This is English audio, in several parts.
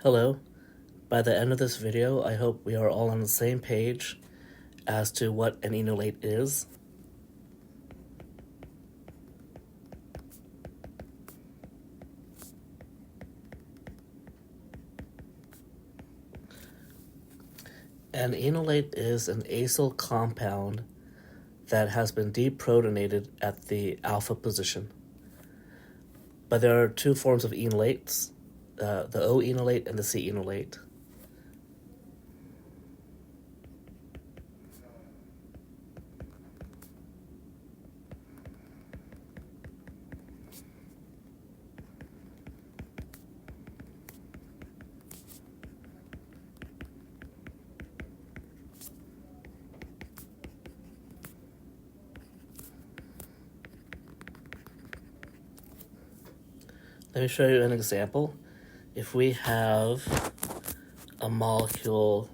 Hello. By the end of this video, I hope we are all on the same page as to what an enolate is. An enolate is an acyl compound that has been deprotonated at the alpha position. But there are two forms of enolates, the O enolate and the C enolate. Let me show you an example. If we have a molecule,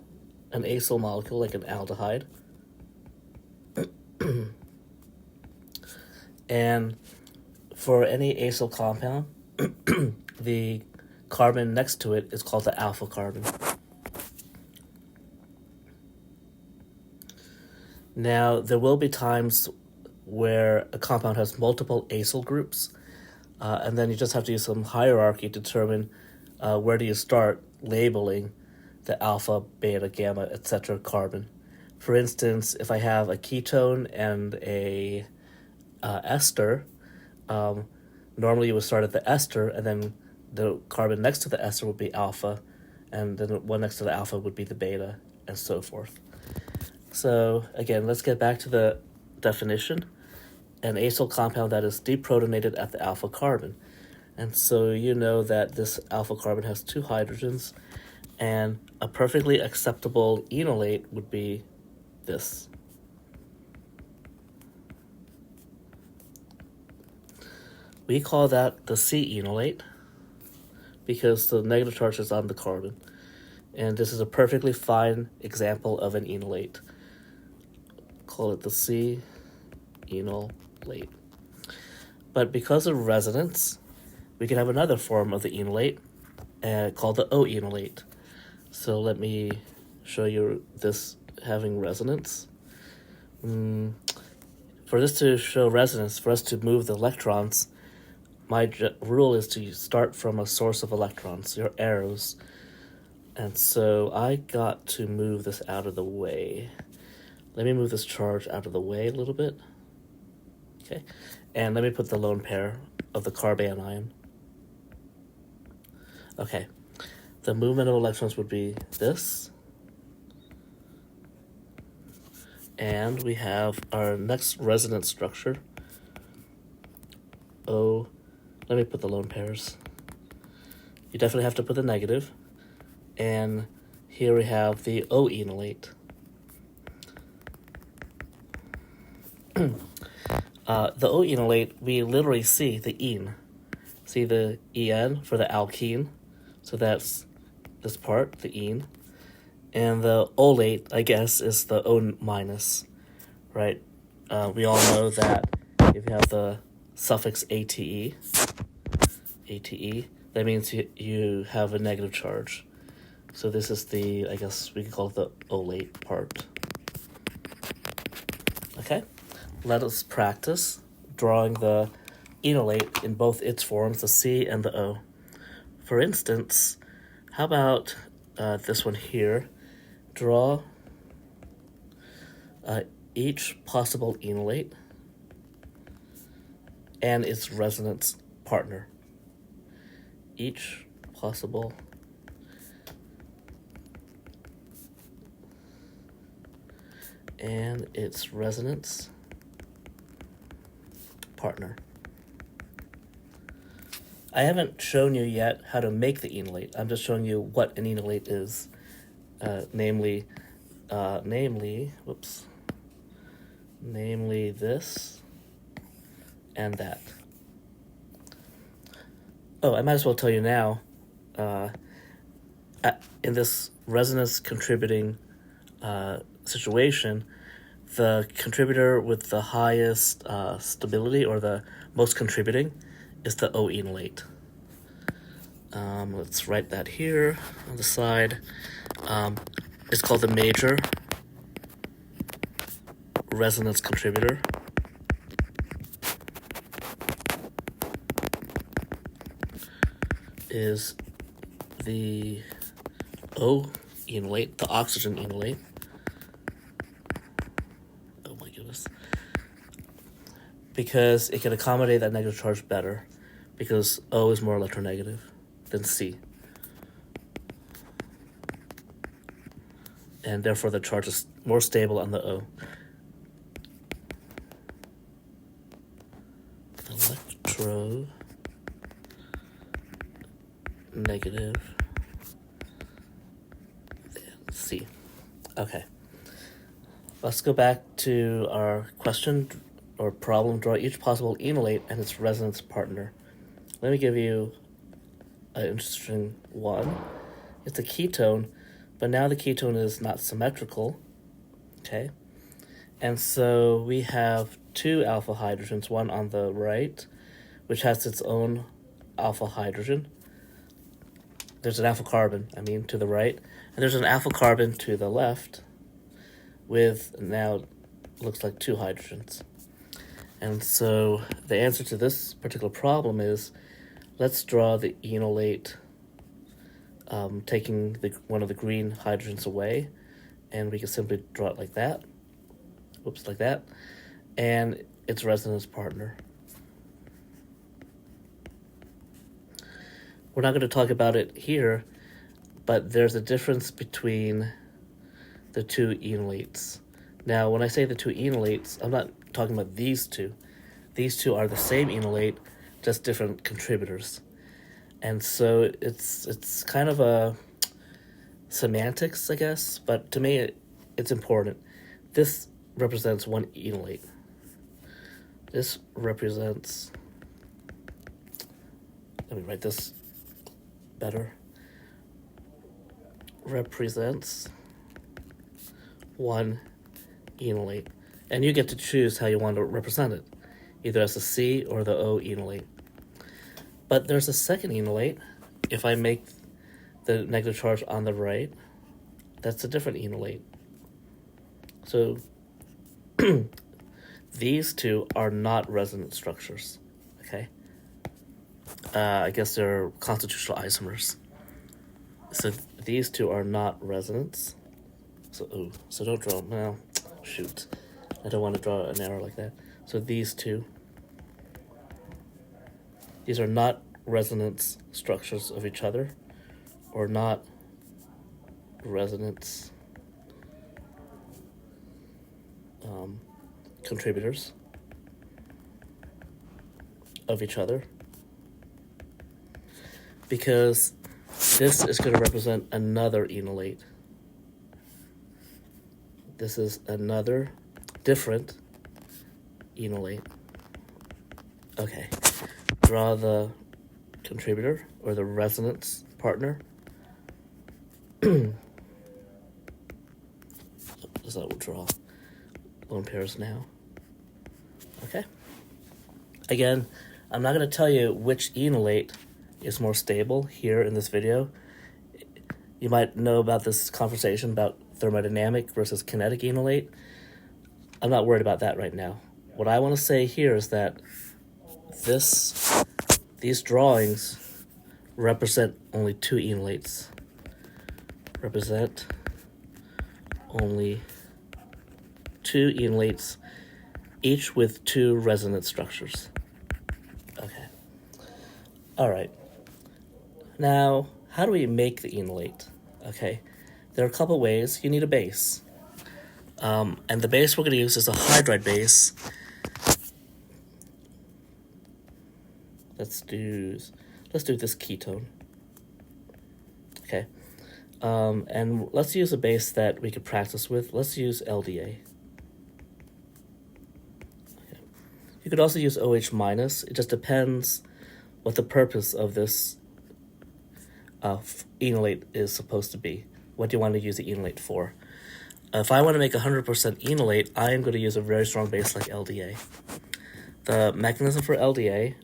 an acyl molecule like an aldehyde, and for any acyl compound, the carbon next to it is called the alpha carbon. Now, there will be times where a compound has multiple acyl groups, and then you just have to use some hierarchy to determine where do you start labeling the alpha, beta, gamma, etc. carbon. For instance, if I have a ketone and a ester, normally you would start at the ester, and then the carbon next to the ester would be alpha, and then the one next to the alpha would be the beta, and so forth. So again, let's get back to the definition. An acyl compound that is deprotonated at the alpha carbon. And so you know that this alpha carbon has two hydrogens, and a perfectly acceptable enolate would be this. We call that the C enolate because the negative charge is on the carbon. And this is a perfectly fine example of an enolate. Call it the C enolate. But because of resonance, we can have another form of the enolate called the O enolate. So let me show you this having resonance. For this to show resonance, for us to move the electrons, my rule is to start from a source of electrons, your arrows. And so I got to move this out of the way. Let me move this charge out of the way a little bit. Okay, and let me put the lone pair of the carbanion. Okay, the movement of electrons would be this. And we have our next resonance structure. O, let me put the lone pairs. You definitely have to put the negative. And here we have the O enolate. The O enolate, we literally see the ene. See the en for the alkene. So that's this part, the ene. And the olate, I guess, is the O minus, right? We all know that if you have the suffix ate, that means you have a negative charge. So this is the, I guess we could call it the olate part. Okay, let us practice drawing the enolate in both its forms, the C and the O. For instance, how about this one here? Draw each possible enolate and its resonance partner. Each possible and its resonance partner. I haven't shown you yet how to make the enolate. I'm just showing you what an enolate is, namely this and that. Oh, I might as well tell you now, in this resonance contributing situation, the contributor with the highest stability, or the most contributing, is the O enolate. Let's write that here on the side. It's called the major resonance contributor. Is the O enolate, the oxygen enolate. Oh my goodness. Because it can accommodate that negative charge better, because O is more electronegative than C. And therefore the charge is more stable on the O. Electronegative than C. Okay. Let's go back to our question or problem. Draw each possible enolate and its resonance partner. Let me give you an interesting one. It's a ketone, but now the ketone is not symmetrical, okay? And so we have two alpha hydrogens, one on the right, which has its own alpha hydrogen. There's an alpha carbon, to the right, and there's an alpha carbon to the left with now looks like two hydrogens. And so the answer to this particular problem is, let's draw the enolate, taking one of the green hydrogens away, and we can simply draw it like that. Whoops, like that. And its resonance partner. We're not going to talk about it here, but there's a difference between the two enolates. Now, when I say the two enolates, I'm not talking about these two. These two are the same enolate, just different contributors. And so it's kind of a semantics, I guess, but to me it's important. This represents one enolate. This represents, let me write this better, represents one enolate. And you get to choose how you want to represent it, either as a C or the O enolate. But there's a second enolate. If I make the negative charge on the right, that's a different enolate. So these two are not resonance structures, okay? I guess they're constitutional isomers. So these two are not resonance. So don't draw, well, shoot. I don't want to draw an arrow like that. So these two, these are not resonance structures of each other, or not resonance contributors of each other, because this is going to represent another enolate. This is another different enolate. Okay, draw the contributor or the resonance partner. Is that we'll draw lone pairs now. Okay. Again, I'm not going to tell you which enolate is more stable here in this video. You might know about this conversation about thermodynamic versus kinetic enolate. I'm not worried about that right now. What I want to say here is that these drawings represent only two enolates. Represent only two enolates, each with two resonance structures. Okay. All right. Now, how do we make the enolate? Okay. There are a couple ways. You need a base. And the base we're going to use is a hydride base. Let's do this ketone. Okay. And let's use a base that we could practice with. Let's use LDA. Okay. You could also use OH minus. It just depends what the purpose of this enolate is supposed to be. What do you want to use the enolate for? If I want to make 100% enolate, I am going to use a very strong base like LDA. The mechanism for LDA,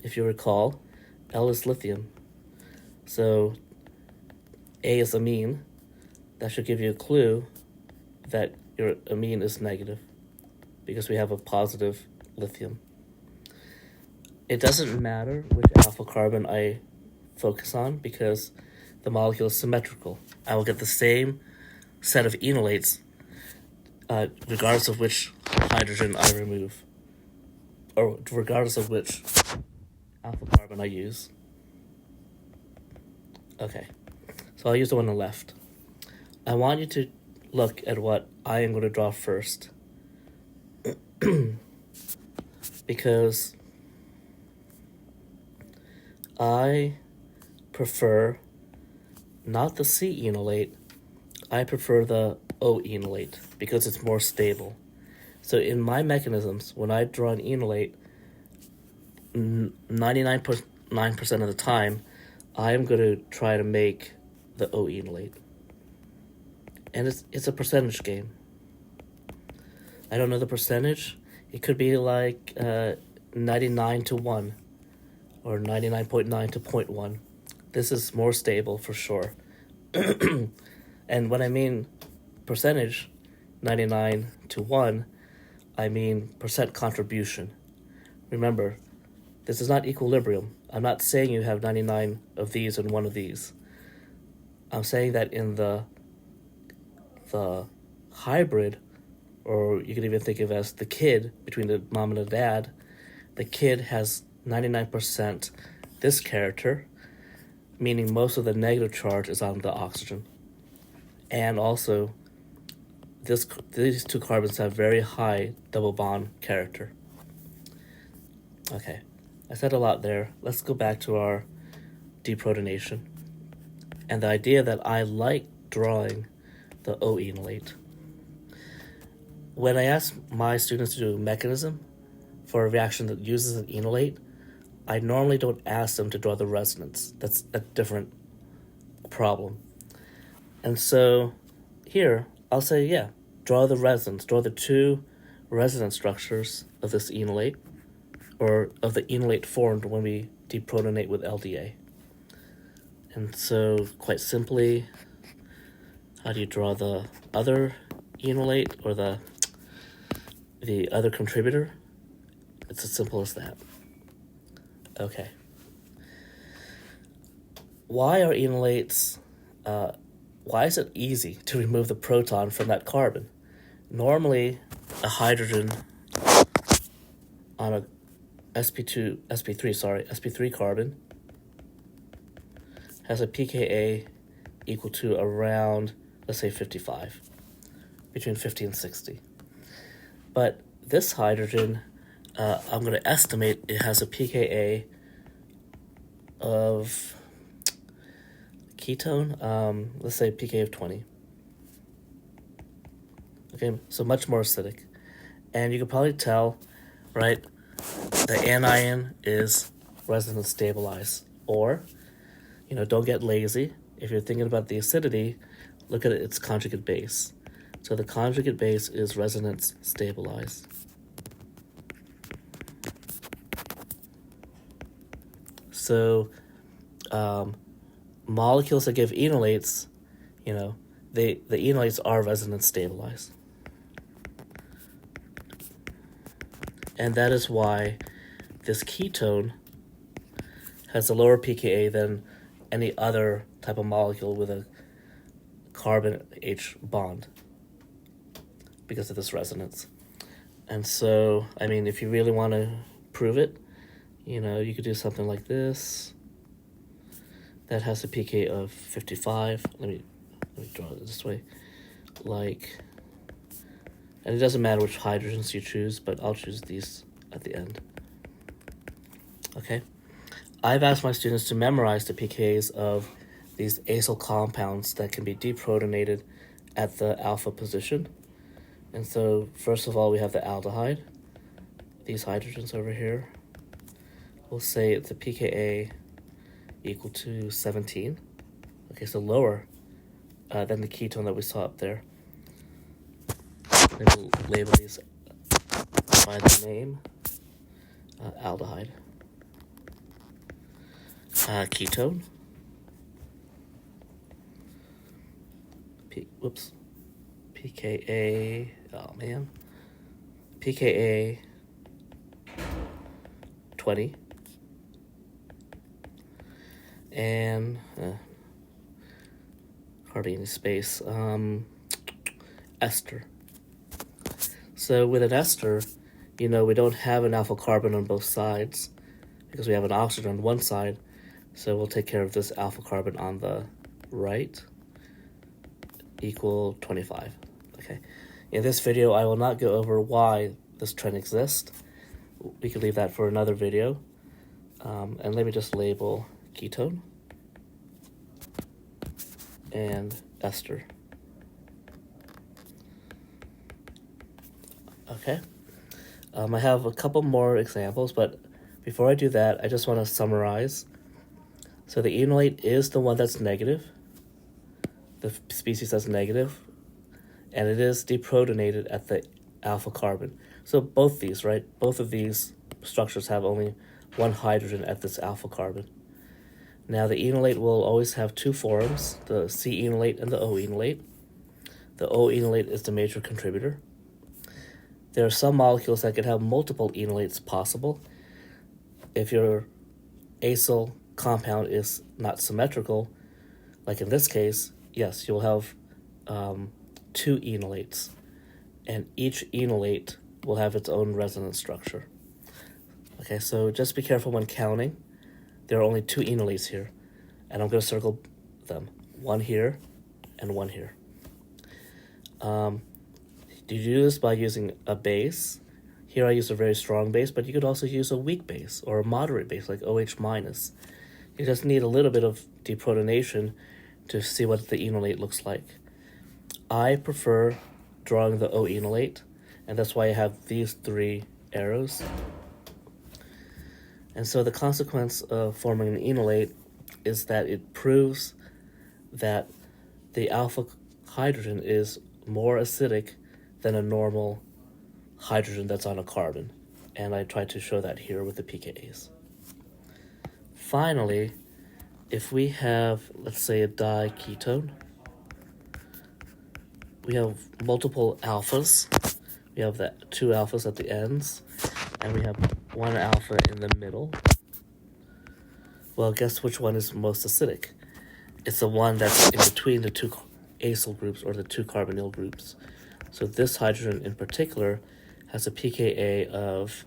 if you recall, L is lithium. So A is amine. That should give you a clue that your amine is negative because we have a positive lithium. It doesn't matter which alpha carbon I focus on because the molecule is symmetrical. I will get the same set of enolates regardless of which hydrogen I remove, or regardless of which alpha carbon I use. Okay, so I'll use the one on the left. I want you to look at what I am going to draw first. Because I prefer not the C enolate, I prefer the O enolate because it's more stable. So in my mechanisms, when I draw an enolate, 99% of the time, I am going to try to make the O enolate. And it's a percentage game. I don't know the percentage. It could be like 99 to 1 or 99.9 to 0.1. This is more stable for sure. And when I mean percentage, 99 to 1, I mean percent contribution. Remember, this is not equilibrium. I'm not saying you have 99 of these and 1 of these. I'm saying that in the hybrid, or you can even think of it as the kid between the mom and the dad, the kid has 99% this character, meaning most of the negative charge is on the oxygen. And also, these two carbons have very high double bond character. Okay, I said a lot there. Let's go back to our deprotonation. And the idea that I like drawing the O enolate. When I ask my students to do a mechanism for a reaction that uses an enolate, I normally don't ask them to draw the resonance. That's a different problem. And so here, I'll say, yeah, draw the resonance. Draw the two resonance structures of this enolate, or of the enolate formed when we deprotonate with LDA. And so, quite simply, how do you draw the other enolate, or the other contributor? It's as simple as that. Okay. Why are enolates, why is it easy to remove the proton from that carbon? Normally, a hydrogen on a sp3 carbon has a pKa equal to around, let's say 55, between 50 and 60. But this hydrogen, I'm going to estimate it has a pKa of ketone, let's say pKa of 20. Okay, so much more acidic. And you can probably tell, right, the anion is resonance stabilized. Or, don't get lazy. If you're thinking about the acidity, look at its conjugate base. So the conjugate base is resonance stabilized. So molecules that give enolates, the enolates are resonance stabilized. And that is why this ketone has a lower pKa than any other type of molecule with a carbon H bond because of this resonance. And so, if you really want to prove it, you could do something like this. That has a pK of 55. Let me draw it this way. And it doesn't matter which hydrogens you choose, but I'll choose these at the end. Okay? I've asked my students to memorize the pKs of these acyl compounds that can be deprotonated at the alpha position. And so, first of all, we have the aldehyde. These hydrogens over here. We'll say it's a pKa equal to 17. Okay, so lower than the ketone that we saw up there. And we'll label these by the name aldehyde. Ketone. pKa, oh man, pKa 20, and hardly any space, ester. So with an ester, we don't have an alpha carbon on both sides because we have an oxygen on one side, so we'll take care of this alpha carbon on the right, equal 25. Okay. In this video, I will not go over why this trend exists. We could leave that for another video. And let me just label ketone and ester. Okay. I have a couple more examples, but before I do that, I just want to summarize. So the enolate is the one that's negative, the species that's negative, and it is deprotonated at the alpha carbon. So both these, right? Both of these structures have only one hydrogen at this alpha carbon. Now the enolate will always have two forms, the C enolate and the O enolate. The O enolate is the major contributor. There are some molecules that can have multiple enolates possible. If your acyl compound is not symmetrical, like in this case, yes, you'll have two enolates, and each enolate will have its own resonance structure. Okay, so just be careful when counting. There are only two enolates here, and I'm going to circle them, one here and one here. You do this by using a base. Here I use a very strong base, but you could also use a weak base or a moderate base like OH minus. You just need a little bit of deprotonation to see what the enolate looks like. I prefer drawing the O enolate, and that's why I have these three arrows. And so the consequence of forming an enolate is that it proves that the alpha hydrogen is more acidic than a normal hydrogen that's on a carbon. And I tried to show that here with the pKa's. Finally, if we have, let's say, a diketone, we have multiple alphas. We have the two alphas at the ends, and we have one alpha in the middle. Well, guess which one is most acidic? It's the one that's in between the two acyl groups or the two carbonyl groups. So this hydrogen in particular has a pKa of,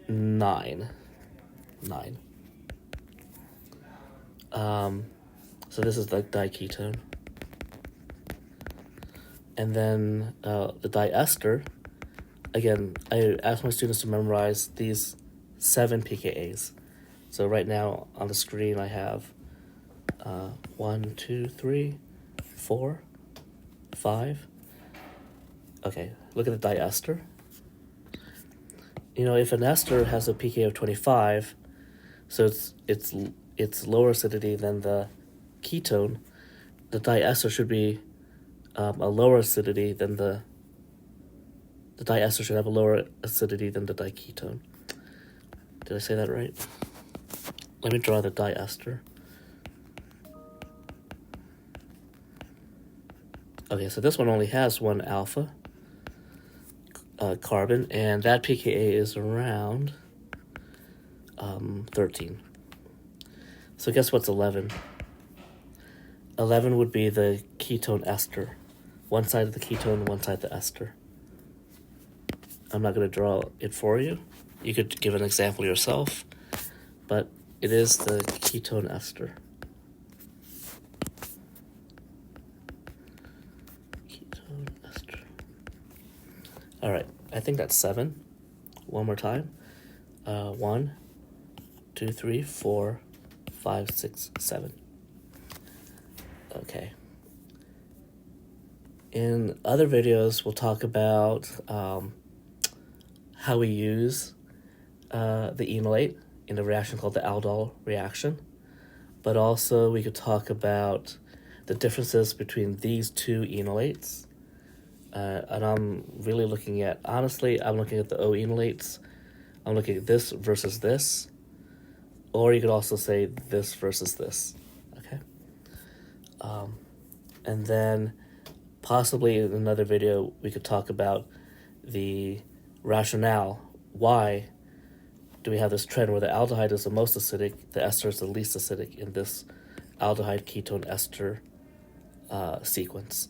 9. So this is the diketone. And then the diester, again, I ask my students to memorize these 7 pKa's. So right now on the screen I have 1, 2, 3, 4, 5. Okay, look at the diester. If an ester has a pKa of 25, so it's lower acidity than the ketone, the diester should be a lower acidity than the diester should have a lower acidity than the diketone. Did I say that right? Let me draw the diester. Okay, so this one only has one alpha carbon, and that pKa is around 13. So guess what's 11? 11 would be the ketone ester. One side of the ketone, one side the ester. I'm not going to draw it for you. You could give an example yourself, but it is the ketone ester. Ketone ester. All right, I think that's 7. One more time. 1, 2, 3, 4, 5, 6, 7. Okay. In other videos, we'll talk about how we use the enolate in a reaction called the aldol reaction. But also we could talk about the differences between these two enolates. And I'm really looking at, honestly, I'm looking at the O enolates. I'm looking at this versus this. Or you could also say this versus this. Okay. And then possibly in another video we could talk about the rationale. Why do we have this trend where the aldehyde is the most acidic, the ester is the least acidic in this aldehyde ketone ester sequence?